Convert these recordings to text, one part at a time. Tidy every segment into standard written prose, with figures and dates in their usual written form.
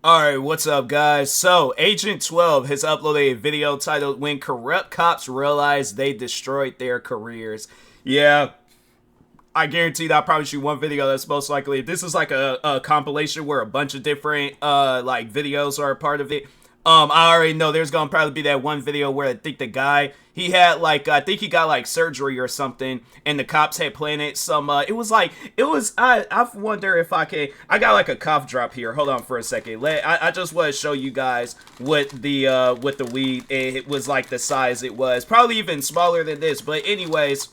Alright, what's up guys? So, Agent 12 has uploaded a video titled When Corrupt Cops Realize They Destroyed Their Careers. Yeah, I guarantee that I'll probably shoot one video that's most likely, this is like a compilation where a bunch of different like videos are a part of it. I already know there's gonna probably be that one video where I think the guy, he had like, I think he got like surgery or something, and the cops had planted some, I wonder if I got like a cough drop here. Hold on for a second. I just want to show you guys what the weed, it was like the size it was. Probably even smaller than this, but anyways,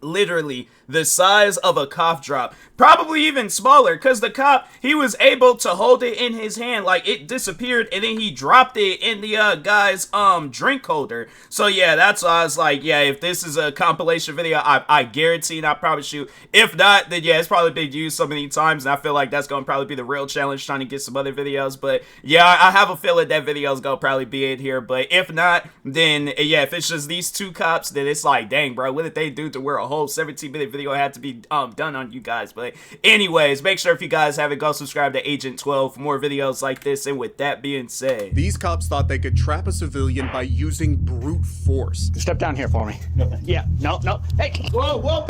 literally the size of a cough drop, probably even smaller, because the cop, he was able to hold it in his hand, like it disappeared, and then he dropped it in the guy's drink holder. So yeah, that's why I was like, yeah, if this is a compilation video, I guarantee I'll probably shoot. If not, then yeah, it's probably been used so many times, and I feel like that's gonna probably be the real challenge, trying to get some other videos. But yeah, I have a feeling that video is gonna probably be in here. But if not, then yeah, if it's just these two cops, then it's like, dang bro, what did they do to where a whole 17-minute video had to be done on you guys? But anyways, make sure if you guys haven't, go subscribe to Agent 12 for more videos like this. And with that being said, these cops thought they could trap a civilian by using brute force. Step down here for me. Yeah, no, hey, whoa.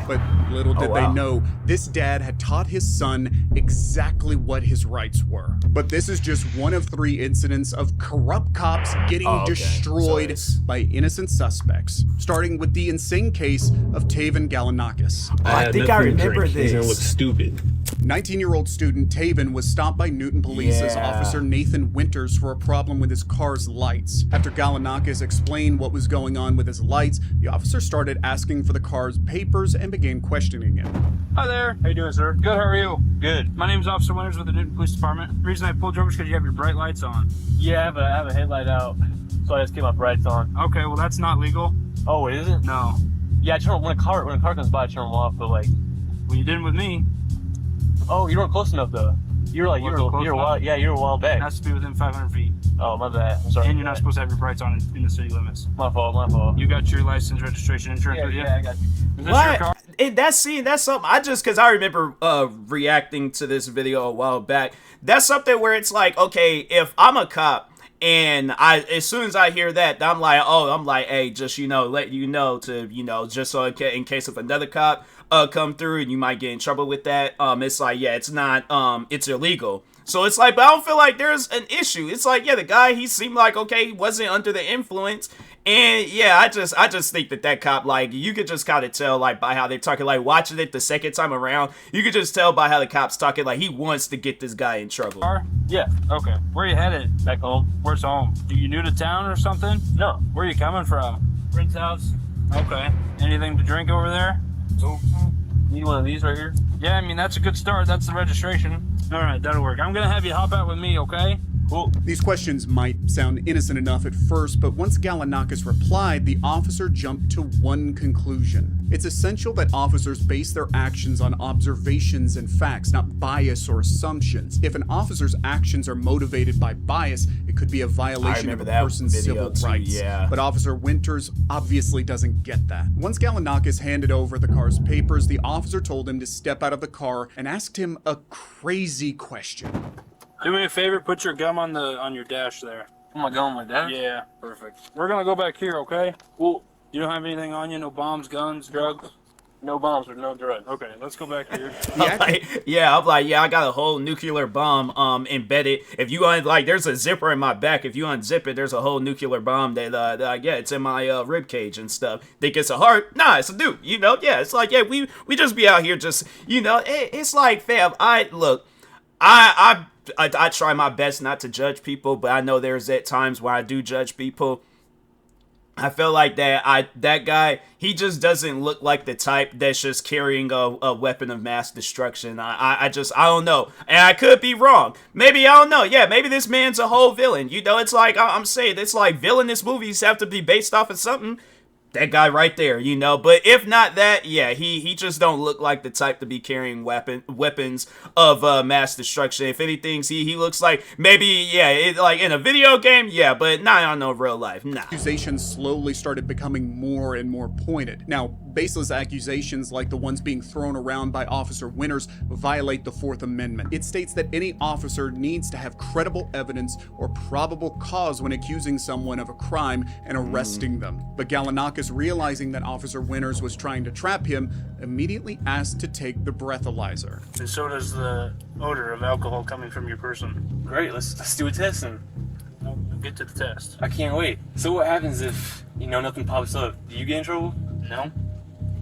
But little did they know, this dad had taught his son exactly what his rights were. But this is just one of 3 incidents of corrupt cops getting destroyed by innocent suspects, starting with the insane case of Taven Galanakis. I think I remember this. He's gonna look stupid. 19-year-old student Taven was stopped by Newton Police as Officer Nathan Winters for a problem with his car's lights. After Galanakis explained what was going on with his lights, the officer started asking for the car's papers and began questioning him. Hi there. How you doing, sir? Good, how are you? Good. My name's Officer Winters with the Newton Police Department. The reason I pulled you over is because you have your bright lights on. Yeah, I have a headlight out, so I just keep my brights on. Okay, well that's not legal. Oh, it isn't? No. Yeah, I turn when a car comes by, I turn them off, but like, Well, you didn't with me. oh, you weren't close enough though. You were a while back. It has to be within 500 feet. Oh, my bad. I'm sorry. And you're not supposed to have your brights on in the city limits. My fault. You got your license, registration, insurance with you? Yeah, I got you. Is this your car? And that's something because I remember reacting to this video a while back. That's something where it's like, okay, if I'm a cop and as soon as I hear that, I'm like, hey, just let you know to just so in case if another cop come through and you might get in trouble with that, it's like, yeah, it's not it's illegal. So it's like, but I don't feel like there's an issue. It's like, yeah, the guy, he seemed like, okay, he wasn't under the influence. And yeah, I just think that cop, like, you could just kind of tell, like, by how they're talking, like, watching it the second time around, you could just tell by how the cop's talking, like, he wants to get this guy in trouble. Yeah. Okay. Where you headed? Back home. Where's home? Are you new to town or something? No. Where are you coming from? Friend's house. Okay. Anything to drink over there? Nope. Need one of these right here? Yeah, I mean, that's a good start. That's the registration. All right, that'll work. I'm going to have you hop out with me, okay? Cool. These questions might sound innocent enough at first, but once Galanakis replied, the officer jumped to one conclusion. It's essential that officers base their actions on observations and facts, not bias or assumptions. If an officer's actions are motivated by bias, it could be a violation of a person's civil rights. Yeah. But Officer Winters obviously doesn't get that. Once Galanakis handed over the car's papers, the officer told him to step out of the car and asked him a crazy question. Do me a favor, put your gum on your dash there. Put my gun on my dash? Yeah, perfect. We're gonna go back here, okay? Cool. You don't have anything on you? No bombs, guns, drugs? No bombs or no drugs. Okay, let's go back here. I'm like, I got a whole nuclear bomb embedded. If you there's a zipper in my back. If you unzip it, there's a whole nuclear bomb that it's in my rib cage and stuff. Think it's a heart? Nah, it's a dude. Yeah, it's like, yeah, we just be out here just, it's like, fam, I try my best not to judge people, but I know there's at times where I do judge people. I feel like that guy, he just doesn't look like the type that's just carrying a weapon of mass destruction. I don't know. And I could be wrong. Maybe, I don't know. Yeah, maybe this man's a whole villain. It's like, I'm saying, it's like villainous movies have to be based off of something. That guy right there, but if not that, yeah, he just don't look like the type to be carrying weapons of mass destruction. If anything, he looks like maybe, yeah, like in a video game, yeah, but not on no real life, nah. Accusations slowly started becoming more and more pointed. Now, Baseless accusations like the ones being thrown around by Officer Winters violate the Fourth Amendment. It states that any officer needs to have credible evidence or probable cause when accusing someone of a crime and arresting them. But Gallinakis, realizing that Officer Winters was trying to trap him, immediately asked to take the breathalyzer. And so does the odor of alcohol coming from your person. Great, let's do a test then. We'll get to the test. I can't wait. So what happens if, nothing pops up? Do you get in trouble? No?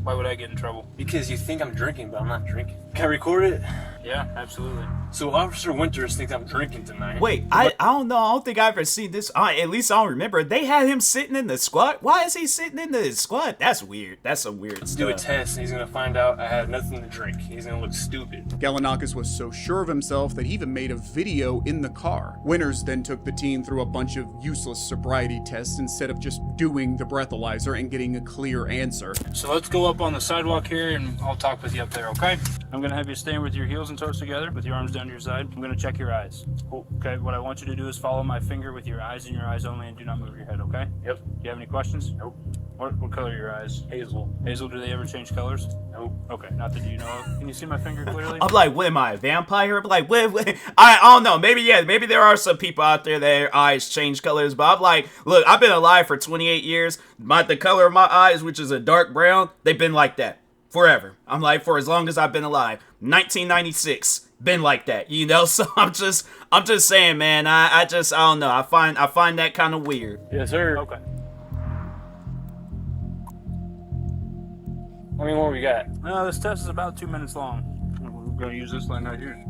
Why would I get in trouble? Because you think I'm drinking, but I'm not drinking. Can I record it? Yeah, absolutely. So Officer Winters thinks I'm drinking tonight. Wait, I don't know. I don't think I've ever seen this. At least I don't remember. They had him sitting in the squad. Why is he sitting in the squad? That's weird. That's some weird Let's stuff. do a test, and he's gonna find out I had nothing to drink. He's gonna look stupid. Gallinakis was so sure of himself that he even made a video in the car. Winters then took the team through a bunch of useless sobriety tests instead of just doing the breathalyzer and getting a clear answer. So let's go up on the sidewalk here and I'll talk with you up there, okay? I'm gonna have you stand with your heels and toes together, with your arms down your side. I'm gonna check your eyes. Okay, what I want you to do is follow my finger with your eyes and your eyes only, and do not move your head, okay? Yep. Do you have any questions? Nope. What color are your eyes? Hazel. Hazel, do they ever change colors? Nope. Okay, not that you know of. Can you see my finger clearly? I'm like, what am I, a vampire? I'm like, what? I don't know. Maybe there are some people out there that their eyes change colors, but I'm like, look, I've been alive for 28 years. The color of my eyes, which is a dark brown, they've been like that forever. I'm like, for as long as I've been alive. 1996, been like that, so I'm just saying, man, I don't know. I find that kind of weird. Yes, sir. Okay. How many more we got? This test is about 2 minutes long. We're gonna use this line right here.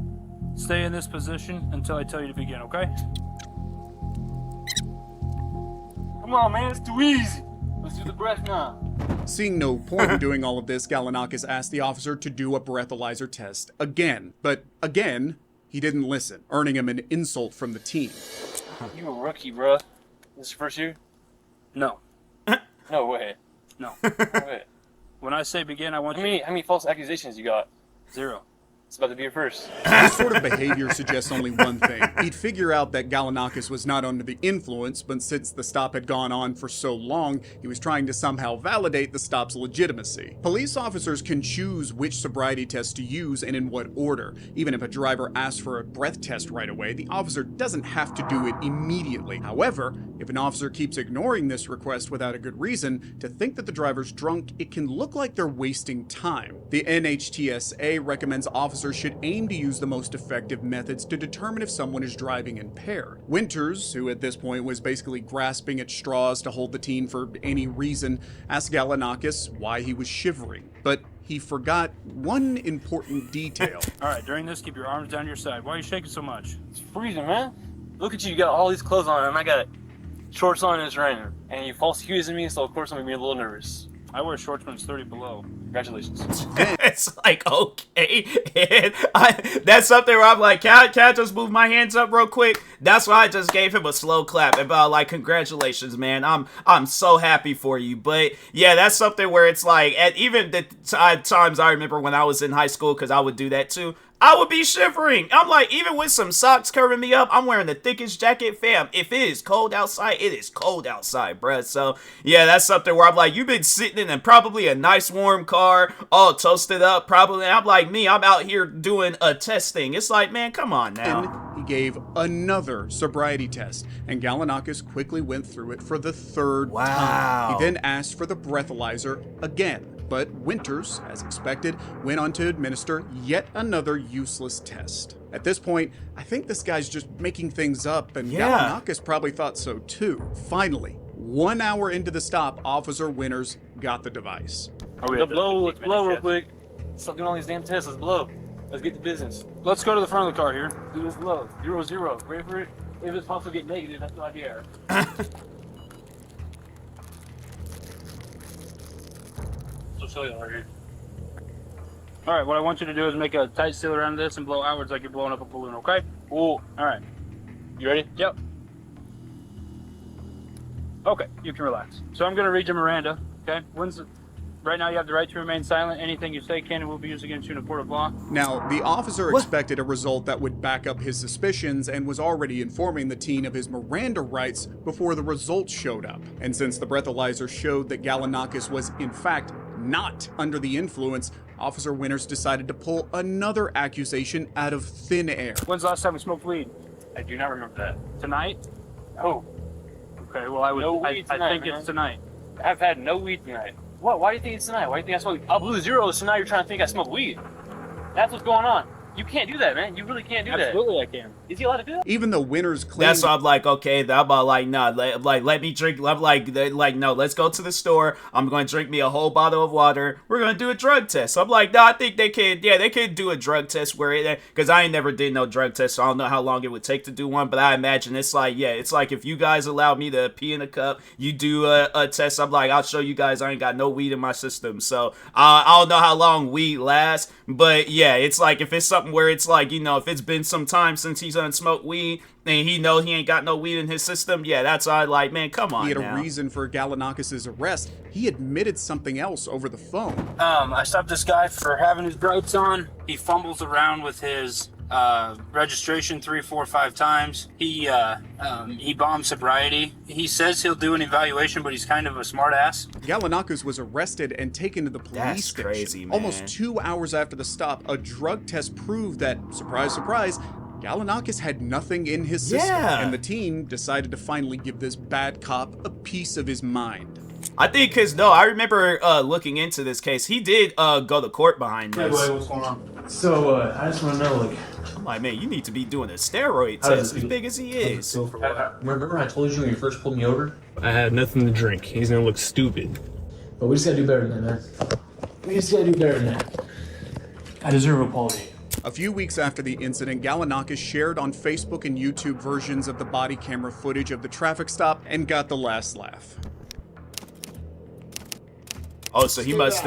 Stay in this position until I tell you to begin, okay? Come on, man, it's too easy. Let's do the breath now. Seeing no point in doing all of this, Gallinakis asked the officer to do a breathalyzer test again. But again, he didn't listen, earning him an insult from the team. You a rookie, bruh. This is your first year? No. No way. No. No way. When I say begin, I want How you... many false accusations you got? 0. It's about to be your first. This sort of behavior suggests only one thing. He'd figure out that Gallinakis was not under the influence, but since the stop had gone on for so long, he was trying to somehow validate the stop's legitimacy. Police officers can choose which sobriety test to use and in what order. Even if a driver asks for a breath test right away, the officer doesn't have to do it immediately. However, if an officer keeps ignoring this request without a good reason, to think that the driver's drunk, it can look like they're wasting time. The NHTSA recommends officers should aim to use the most effective methods to determine if someone is driving impaired. Winters, who at this point was basically grasping at straws to hold the team for any reason, asked Gallinakis why he was shivering, but he forgot one important detail. All right, during this, keep your arms down your side. Why are you shaking so much? It's freezing, man. Look at you, you got all these clothes on, and I got shorts on and it's raining. And you false accusing me, so of course I'm gonna be a little nervous. I wear shorts when it's 30 below. Congratulations. It's like, okay. And that's something where I'm like, can I just move my hands up real quick? That's why I just gave him a slow clap about like, congratulations, man. I'm so happy for you. But yeah, that's something where it's like, at even the times I remember when I was in high school, because I would do that too, I would be shivering. I'm like, even with some socks covering me up, I'm wearing the thickest jacket, fam. If it is cold outside, it is cold outside, bruh. So, yeah, that's something where I'm like, you've been sitting in probably a nice warm car, all toasted up, probably. I'm like, I'm out here doing a testing. It's like, man, come on now. He gave another sobriety test, and Gallinakis quickly went through it for the third time. He then asked for the breathalyzer again. But Winters, as expected, went on to administer yet another useless test. At this point, I think this guy's just making things up, and Gallinakis probably thought so too. Finally, 1 hour into the stop, Officer Winters got the device. Let's blow real quick. Stop doing all these damn tests, let's blow. Let's get to business. Let's go to the front of the car here. Do this blow. 0, 0. Ready for it? If it's possible to get negative, that's no idea. I'll show you all right here. All right, what I want you to do is make a tight seal around this and blow outwards like you're blowing up a balloon, okay? Cool. All right. You ready? Yep. Okay, you can relax. So I'm going to read you Miranda, okay? Right now you have the right to remain silent. Anything you say can and will be used against you in a court of law. Now, the officer expected a result that would back up his suspicions and was already informing the teen of his Miranda rights before the results showed up. And since the breathalyzer showed that Gallinakis was, in fact, not under the influence, Officer Winters decided to pull another accusation out of thin air. When's the last time we smoked weed? I do not remember that. Tonight? Oh, Okay, well, I think man. it's tonight. I've had no weed tonight. What? Why do you think it's tonight? Why do you think I smoke? I blew zeros, so now you're trying to think I smoke weed. That's what's going on. You can't do that, man. You really can't do that. Absolutely, I can. Is he allowed to do that? Even though Winters claimed That's why I'm like, okay, I'm about like, nah, let me drink. I'm like, no, let's go to the store. I'm going to drink me a whole bottle of water. We're going to do a drug test. So I'm like, no, I think they can do a drug test because I ain't never did no drug test, so I don't know how long it would take to do one, but I imagine it's like if you guys allow me to pee in a cup, you do a test. I'm like, I'll show you guys I ain't got no weed in my system. So I don't know how long weed lasts, but yeah, it's like if it's something where it's like, if it's been some time since he's unsmoked weed and he knows he ain't got no weed in his system, yeah, that's all like, man, come on. he had now. a reason for Gallinakis' arrest, he admitted something else over the phone. I stopped this guy for having his brights on. He fumbles around with his registration 3, 4, 5 times. He bombed sobriety. He says he'll do an evaluation, but he's kind of a smart ass. Gallinakis was arrested and taken to the police That's station. crazy, man. Almost 2 hours after the stop, a drug test proved that, surprise, surprise, Gallinakis had nothing in his system, Yeah. and the team decided to finally give this bad cop a piece of his mind. I think I remember looking into this case. He did go to court behind this. what's going on? So, I just want to know, I'm like, man, you need to be doing a steroid How does test it as feel? big as he is. remember I told you when you first pulled me over? I had nothing to drink. He's gonna look stupid. But we just gotta do better than that, man. We just gotta do better than that. I deserve a apology. A few weeks after the incident, Gallinakis shared on Facebook and YouTube versions of the body camera footage of the traffic stop and got the last laugh. Oh, so he must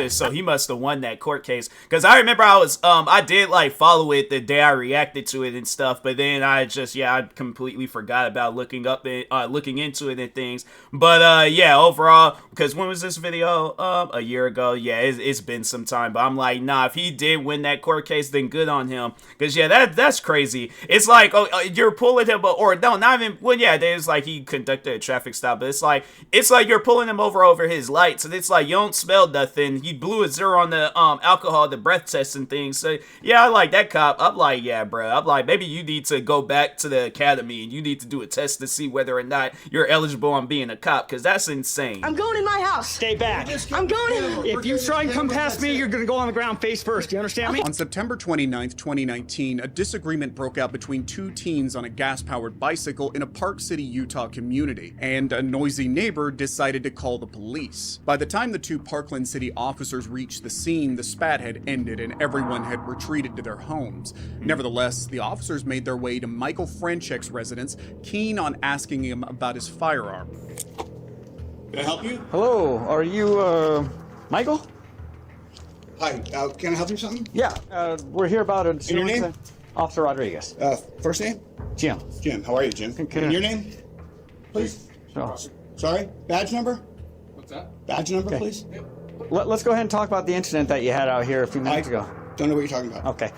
have won that court case. Because I remember I did like follow it the day I reacted to it and stuff, but then I completely forgot about looking into it and things. But overall, because when was this video? A year ago. Yeah, it's been some time, but I'm like, nah, if he did win that court case, then good on him. Because that's crazy. It's like, you're pulling him, there's like he conducted a traffic stop, but it's like you're pulling him over his lights, and it's like you don't smell nothing. He blew a 0 on the alcohol, the breath test and things. So yeah, I like that cop. I'm like, yeah, bro. I'm like, maybe you need to go back to the academy and you need to do a test to see whether or not you're eligible on being a cop, because that's insane. I'm going in my house. Stay back. I'm going in. If you try and come past me, you're gonna go on the ground face first. Do you understand me? On September 29th, 2019, a disagreement broke out between two teens on a gas-powered bicycle in a Park City, Utah community, and a noisy neighbor decided to call the police. By the time the two Parkland City officers reached the scene, the spat had ended and everyone had retreated to their homes. Nevertheless, the officers made their way to Michael Franchek's residence, keen on asking him about his firearm. Can I help you? Hello, are you, Michael? Hi, can I help you with something? Yeah, we're here about a... Your name? Officer Rodriguez. First name? Jim. Jim. How are you, Jim? Can And your name? Please? So, Sorry? Badge number? What's that? Badge number, Okay. please? let's go ahead and talk about the incident that you had out here a few minutes ago. Don't know what you're talking about. Okay.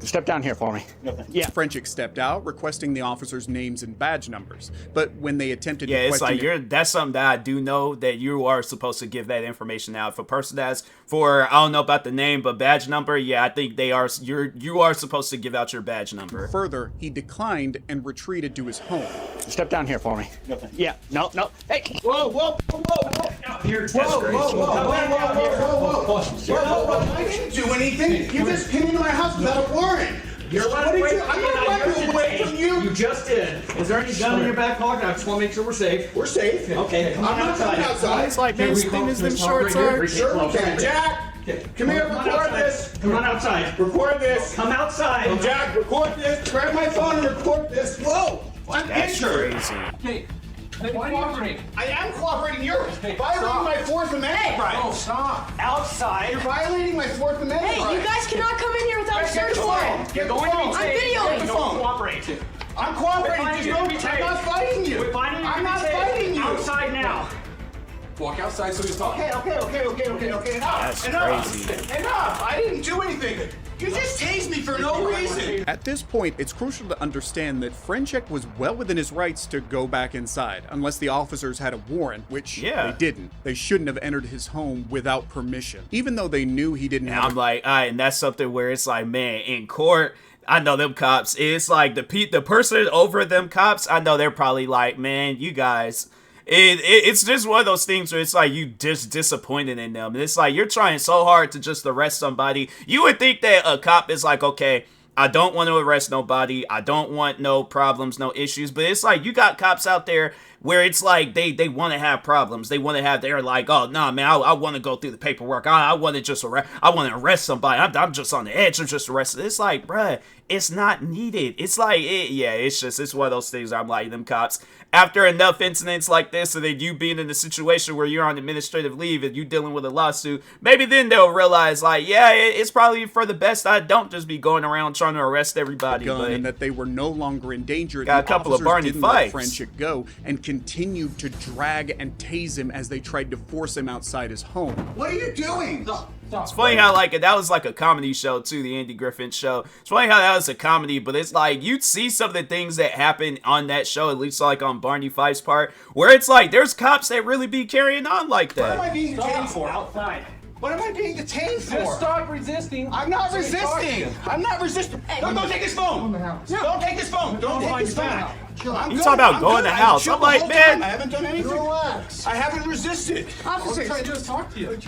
Step down here for me. Yeah. Franchek stepped out, requesting the officers' names and badge numbers. But when they attempted Yeah, to it's question like that's something that I do know, that you are supposed to give that information out. If a person that's I don't know about the name, but badge number, yeah, I think you are supposed to give out your badge number. further, he declined and retreated to his home. Step down here for me. Yeah. No. Hey. Whoa, whoa, whoa, whoa! Here, I didn't do anything! You just came into my house without a warrant! You're What did you? I'm not running away from you! You just did. Is there any gun in your back pocket? I just want to make sure we're safe. We're safe. Okay, come I'm on not coming outside. It's like, Here man, we thing go. is them Let's talk shorts right here. are. Bring it Sure we closer. can. Jack! Okay. Come here, on record outside. this! Come on outside. Record this! Come outside. Jack, record this! Grab my phone and record this! Whoa! I'm That's injured! crazy. Hey, Why are you? I am cooperating. You're violating my Fourth Amendment rights. no, stop. Outside. You're violating my Fourth Amendment Hey, rights. you guys cannot come in here without a Get search the warrant. phone. Get the phone. I'm videoing. Get the phone. Cooperate. I'm cooperating. We're finding There's you no, to be I'm taped. not fighting you. We're finding you to I'm be not taped. fighting you. Outside now. Walk outside so he's talking. Okay. Enough. Enough. I didn't do anything. You just tased me for no reason. At this point, it's crucial to understand that Frenchek was well within his rights to go back inside, unless the officers had a warrant, which they didn't. They shouldn't have entered his home without permission, even though they knew he didn't have. I'm like, all right, and that's something where it's like, man, in court, I know them cops. It's like the person over them cops. I know they're probably like, man, you guys. It's just one of those things where it's like you just disappointed in them. And it's like you're trying so hard to just arrest somebody. You would think that a cop is like, okay, I don't want to arrest nobody. I don't want no problems, no issues. But it's like you got cops out there where it's like they want to have problems. They want to have, they're like, oh, nah, man, I want to go through the paperwork. I want to just arrest somebody. I'm just on the edge of just arresting. It's like, bruh, it's not needed. It's like, it's one of those things. I'm like, them cops, after enough incidents like this, and then you being in a situation where you're on administrative leave and you dealing with a lawsuit, maybe then they'll realize, like, yeah, it's probably for the best I don't just be going around trying to arrest everybody. But and that they were no longer in danger. Got a couple of Barney fights. Frenchek go and continued to drag and tase him as they tried to force him outside his home. What are you doing? It's funny how like that was like a comedy show too, the Andy Griffin show. It's funny how that was a comedy, but it's like you'd see some of the things that happen on that show, at least like on Barney Fife's part, where it's like there's cops that really be carrying on like that. What am I being detained for? Outside. What am I being detained for? Just stop resisting. I'm not resisting. I'm not resisting. Don't take his phone. Don't take his phone. Don't take his phone. You talking about going to the house? I'm like, man, I haven't done anything. Relax. I haven't resisted. Officer, I just talked to you.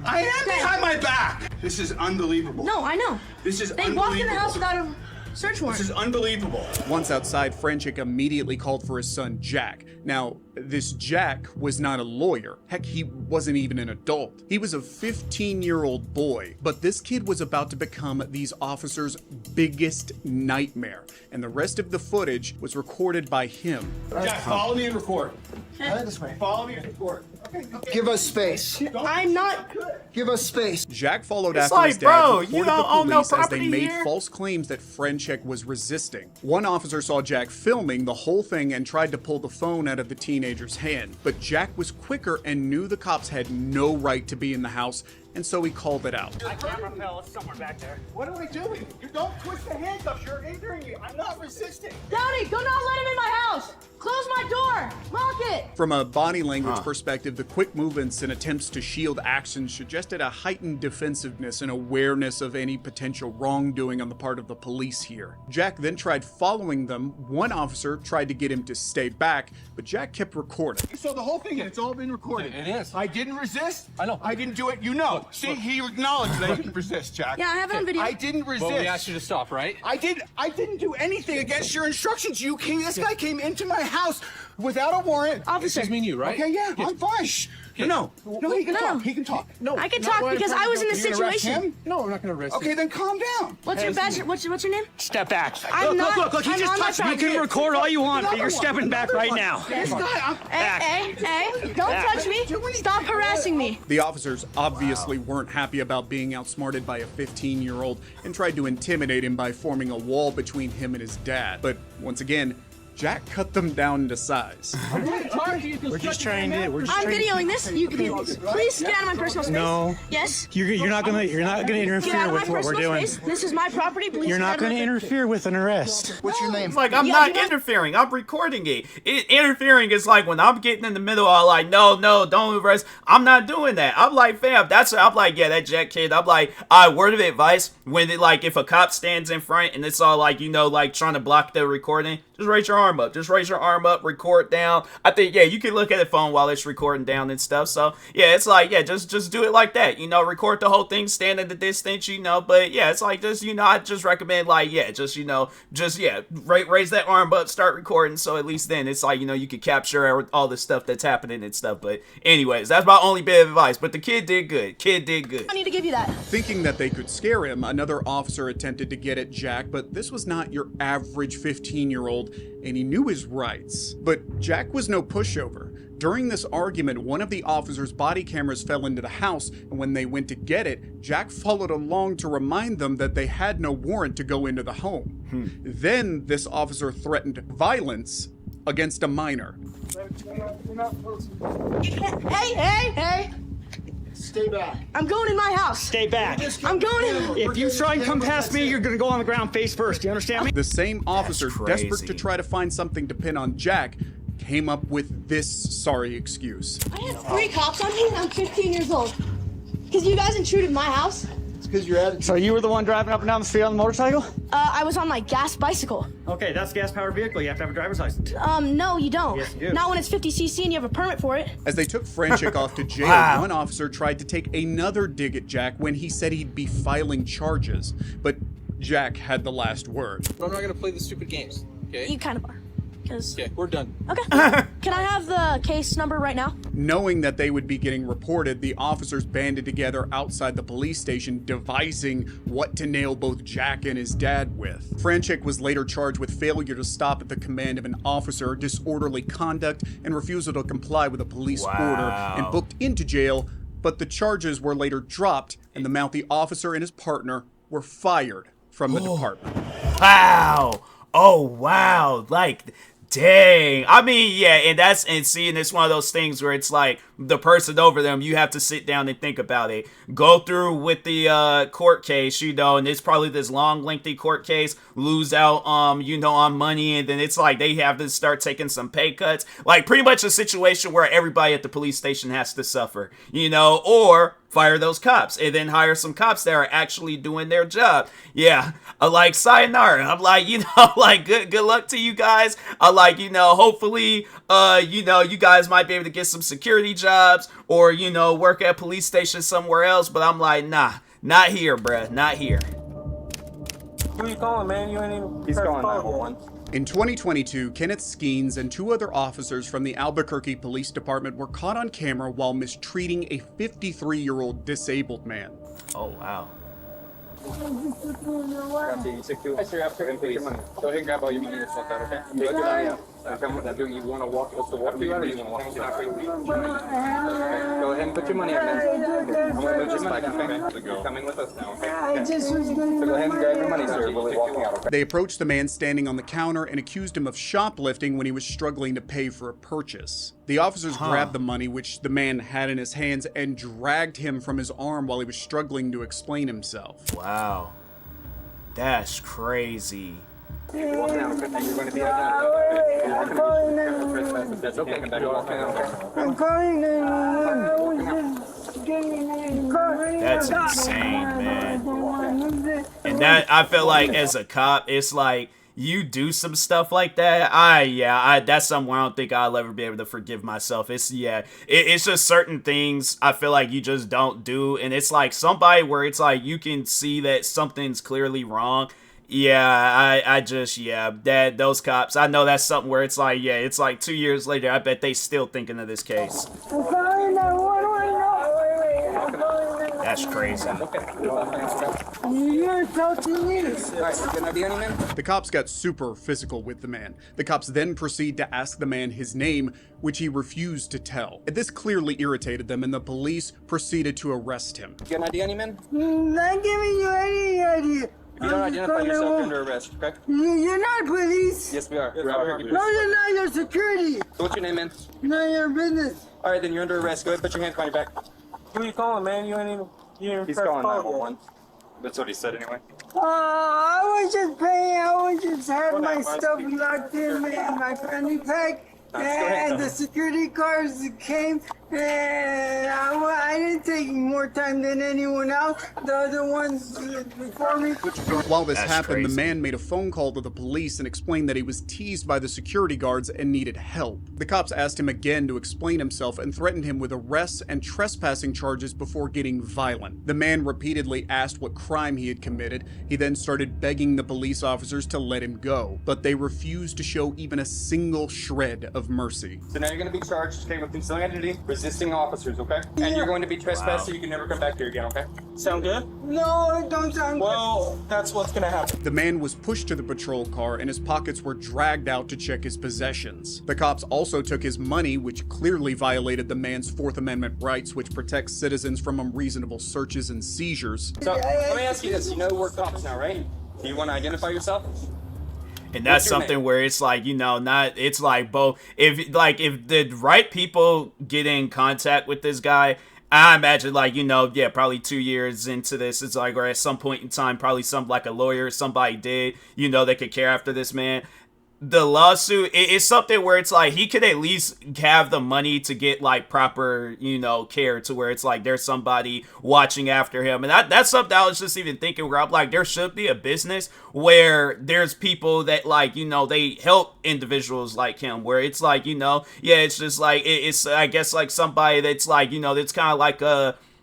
I am behind my back. This is unbelievable. No, I know. This is They walked in the house without a search warrant. This is unbelievable. Once outside, Frenchek immediately called for his son, Jack. Now, this Jack was not a lawyer. Heck, he wasn't even an adult. He was a 15-year-old boy. But this kid was about to become these officers' biggest nightmare. And the rest of the footage was recorded by him. Jack, follow me and record. This way. Follow me and record. Okay. Give us space. I'm not. Give us space. Jack followed It's after like, his dad, bro, reported you don't the own no police as they property made here? false claims that Frenchek was resisting. One officer saw Jack filming the whole thing and tried to pull the phone out of the teenager's hand. But Jack was quicker and knew the cops had no right to be in the house, and so he called it out. My camera fell somewhere back there. What am I doing? You don't twist the handcuffs. You're injuring me. I'm not resisting. Downey, do not let him in my house. Close my door. Lock it. From a body language perspective, the quick movements and attempts to shield actions suggested a heightened defensiveness and awareness of any potential wrongdoing on the part of the police here. Jack then tried following them. One officer tried to get him to stay back, but Jack kept recording. So the whole thing, it's all been recorded. It is. I didn't resist. I know. I didn't do it. You know. See, he acknowledged that I didn't resist, Jack. Yeah, I have it on video. I didn't resist. Well, we asked you to stop, right? I didn't do anything against your instructions. This guy came into my house without a warrant. Officer. Excuse me and you, right? Okay, yeah, I'm fine. Shh. No, he can talk. He can talk. No, I can talk because I was in the You're gonna arrest situation. him? No, we're not going to arrest you. Okay, then calm down. What's your badge? What's your name? Step back. I'm not. Look, he I'm just on my touched me. You side. can record all you want, but you're Another stepping one. back Another right one. now. This guy, Hey, don't touch me. Stop harassing me. The officers obviously weren't happy about being outsmarted by a 15-year-old and tried to intimidate him by forming a wall between him and his dad. But once again, Jack cut them down into size. We're just trying to. I'm videoing this. You can do this. Please get out of my personal space. No. Yes. You're not gonna Get out interfere of with my what we're personal doing. space. This is my property. Please. You're get out not of my gonna interfere with an arrest. What's your name? It's like I'm Yeah, not you know- interfering. I'm recording it. Interfering is like when I'm getting in the middle. I'm like, no, don't arrest. I'm not doing that. I'm like, fam, I'm like, yeah, that Jack kid. I'm like, word of advice when if a cop stands in front and it's all like, like trying to block the recording, just raise your arm up. Just raise your arm up, record down. I think, yeah, you can look at the phone while it's recording down and stuff. So yeah, it's like, yeah, just do it like that. Record the whole thing, stand at the distance, but yeah, it's like just, I just recommend like, yeah, raise that arm up, start recording. So at least then it's like, you can capture all the stuff that's happening and stuff. But anyways, that's my only bit of advice. But the kid did good. I need to give you that. Thinking that they could scare him, another officer attempted to get at Jack, but this was not your average 15-year-old, and he knew his rights. But Jack was no pushover. During this argument, one of the officers' body cameras fell into the house, and when they went to get it, Jack followed along to remind them that they had no warrant to go into the home. Then this officer threatened violence, against a minor. Hey! Stay back. I'm going in my house. Stay back. I'm going in. If you try and come past me, you're gonna go on the ground face first. You understand me? The same officer, crazy. desperate to try to find something to pin on Jack, came up with this sorry excuse. I had 3 cops on me and I'm 15 years old. Because you guys intruded my house. It's because you're at it. So you were the one driving up and down the street on the motorcycle? I was on my gas bicycle. Okay, that's a gas-powered vehicle. You have to have a driver's license. No, you don't. Yes, you do. Not when it's 50cc and you have a permit for it. As they took Franchik off to jail, Wow. one officer tried to take another dig at Jack when he said he'd be filing charges. But Jack had the last word. I'm not gonna play the stupid games, okay? You kind of are. Because. Okay, we're done. Okay. Can I have the case number right now? Knowing that they would be getting reported, the officers banded together outside the police station, devising what to nail both Jack and his dad with. Franchik was later charged with failure to stop at the command of an officer, disorderly conduct, and refusal to comply with a police order, and booked into jail, but the charges were later dropped, and the mouthy officer and his partner were fired from the department. Wow. Oh, wow. Like, dang. I mean, yeah, and seeing it's one of those things where it's like the person over them, you have to sit down and think about it. Go through with the court case, you know, and it's probably this long, lengthy court case, lose out, you know, on money, and then it's like they have to start taking some pay cuts. Like, pretty much a situation where everybody at the police station has to suffer, you know, or fire those cops and then hire some cops that are actually doing their job. Yeah, I like sayonara. I'm like, you know, like good luck to you guys. I like, you know, hopefully, you know, you guys might be able to get some security jobs or, you know, work at a police station somewhere else. But I'm like, nah, not here, bruh, not here. Who you calling, man? You ain't even. He's calling 911. In 2022, Kenneth Skeens and 2 other officers from the Albuquerque Police Department were caught on camera while mistreating a 53-year-old disabled man. Oh, wow. Go ahead and grab all your money yourself, okay? You want to walk us to walk? You want to walk? Go ahead and put your money up, man. I'm going to move this bike, okay? You're coming with us now, okay? So go ahead and grab your money, sir. We'll be walking out, okay? They approached the man standing on the counter and accused him of shoplifting when he was struggling to pay for a purchase. The officers grabbed the money, which the man had in his hands, and dragged him from his arm while he was struggling to explain himself. Wow. That's crazy. You're walking out, okay? You're going to be out. That's okay. Come back and walk out. I'm calling That's insane, man. And that, I feel like as a cop, it's like you do some stuff like that. That's something where I don't think I'll ever be able to forgive myself. It's just certain things I feel like you just don't do, and it's like somebody where it's like you can see that something's clearly wrong. Those cops, I know that's something where it's like, it's like 2 years later, I bet they still thinking of this case. That's crazy. The cops got super physical with the man. The cops then proceed to ask the man his name, which he refused to tell. This clearly irritated them, and the police proceeded to arrest him. You got an ID on you, man? Not giving you any idea. If you don't identify yourself, you're under arrest, okay? You're not police. Yes, we are. We're out here. No, you're not. You're security. So what's your name, man? None of your business. All right, then you're under arrest. Go ahead, put your hands behind your back. Who you calling, man? You ain't even. He's calling 911. That's what he said anyway. I was just paying. I was just had my stuff locked in my fanny pack. And the security cars came, and I didn't take more time than anyone else. The other ones before me. While this happened, the man made a phone call to the police and explained that he was teased by the security guards and needed help. The cops asked him again to explain himself and threatened him with arrests and trespassing charges before getting violent. The man repeatedly asked what crime he had committed. He then started begging the police officers to let him go, but they refused to show even a single shred of mercy. So now you're going to be charged, okay, with concealing identity, resisting officers, okay? And you're going to be trespassed, so you can never come back here again, okay? Sound good? No, it don't sound good. Well, that's what's gonna happen. The man was pushed to the patrol car and his pockets were dragged out to check his possessions. The cops also took his money, which clearly violated the man's Fourth Amendment rights, which protects citizens from unreasonable searches and seizures. So, let me ask you this. You know we're cops now, right? Do you want to identify yourself? And that's something where it's like, you know, not, it's like both, if the right people get in contact with this guy, I imagine, like, you know, yeah, probably 2 years into this, it's like, or at some point in time, probably some, like a lawyer, somebody did, you know, that could care after this man. The lawsuit is something where it's like he could at least have the money to get like proper, you know, care to where it's like there's somebody watching after him. And that's something I was just even thinking where I'm like, there should be a business where there's people that, like, you know, they help individuals like him, where it's like, you know, yeah, it's just like it's I guess like somebody that's like, you know, that's kind of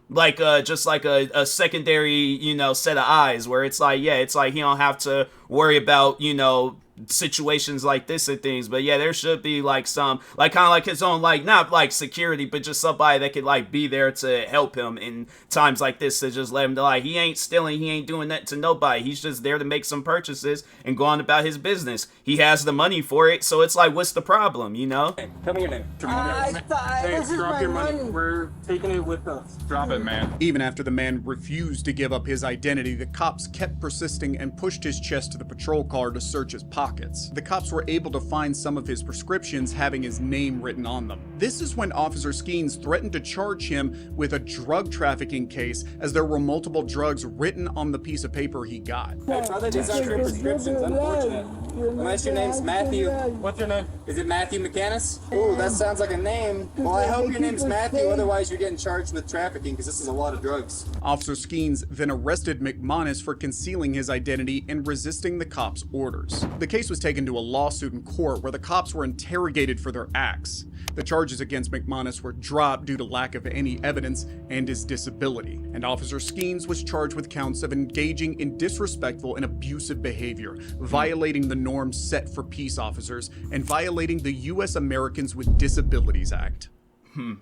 like just like a secondary, you know, set of eyes, where it's like, yeah, it's like he don't have to worry about, you know, situations like this and things. But yeah, there should be like some, like, kind of like his own, like, not like security, but just somebody that could like be there to help him in times like this, to just let him know, like, he ain't stealing, he ain't doing that to nobody, he's just there to make some purchases and go on about his business. He has the money for it, so it's like, what's the problem, you know? Hey, tell me your name. This is drop my your money. money. We're taking it with us. Drop it, man. Even after the man refused to give up his identity, the cops kept persisting and pushed his chest to the patrol car to search his pockets. The cops were able to find some of his prescriptions having his name written on them. This is when Officer Skeens threatened to charge him with a drug trafficking case, as there were multiple drugs written on the piece of paper he got. I try to design your prescriptions. Unfortunate. Unless your name's Matthew. What's your name? Is it Matthew McCannis? Ooh, that sounds like a name. Well, I hope your name's Matthew, otherwise you're getting charged with trafficking, because this is a lot of drugs. Officer Skeens then arrested McManus for concealing his identity and resisting the cops' orders. The case was taken to a lawsuit in court where the cops were interrogated for their acts. The charges against McManus were dropped due to lack of any evidence and his disability, and Officer Skeens was charged with counts of engaging in disrespectful and abusive behavior, violating the norms set for peace officers, and violating the U.S. Americans with Disabilities Act. And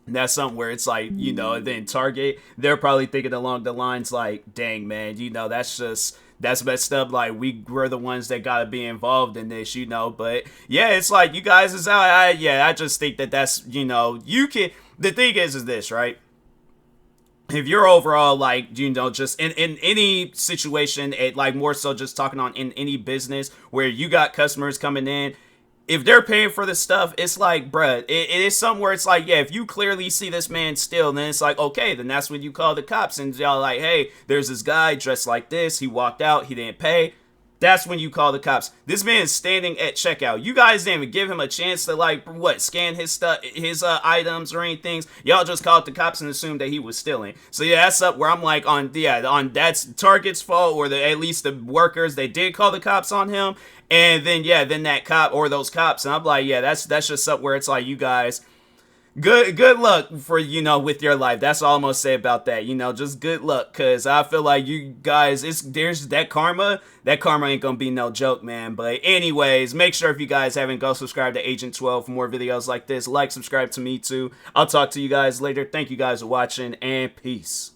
that's something where it's like, you know, and then Target, they're probably thinking along the lines like, dang, man, you know, that's messed up. Like, we're the ones that gotta be involved in this, you know. But yeah, it's like, you guys is out. I just think that's, you know, you can, the thing is this, right? If you're overall, like, you know, just in any situation, like, more so just talking on in any business where you got customers coming in, if they're paying for this stuff, it's like, bruh, it is somewhere it's like, yeah, if you clearly see this man steal, then it's like, okay, then that's when you call the cops, and y'all like, hey, there's this guy dressed like this, he walked out, he didn't pay. That's when you call the cops. This man is standing at checkout. You guys didn't even give him a chance to, like, what, scan his stuff, his items or anything. Y'all just called the cops and assumed that he was stealing. So yeah, that's up where I'm like, on that's Target's fault, or at least the workers, they did call the cops on him. And then yeah, then that cop or those cops, and I'm like, yeah, that's just up where it's like, you guys, good luck for, you know, with your life. That's all I'm gonna say about that. You know, just good luck, cause I feel like you guys, there's that karma ain't gonna be no joke, man. But anyways, make sure if you guys haven't, go subscribe to Agent 12 for more videos like this. Like, subscribe to me too. I'll talk to you guys later. Thank you guys for watching, and peace.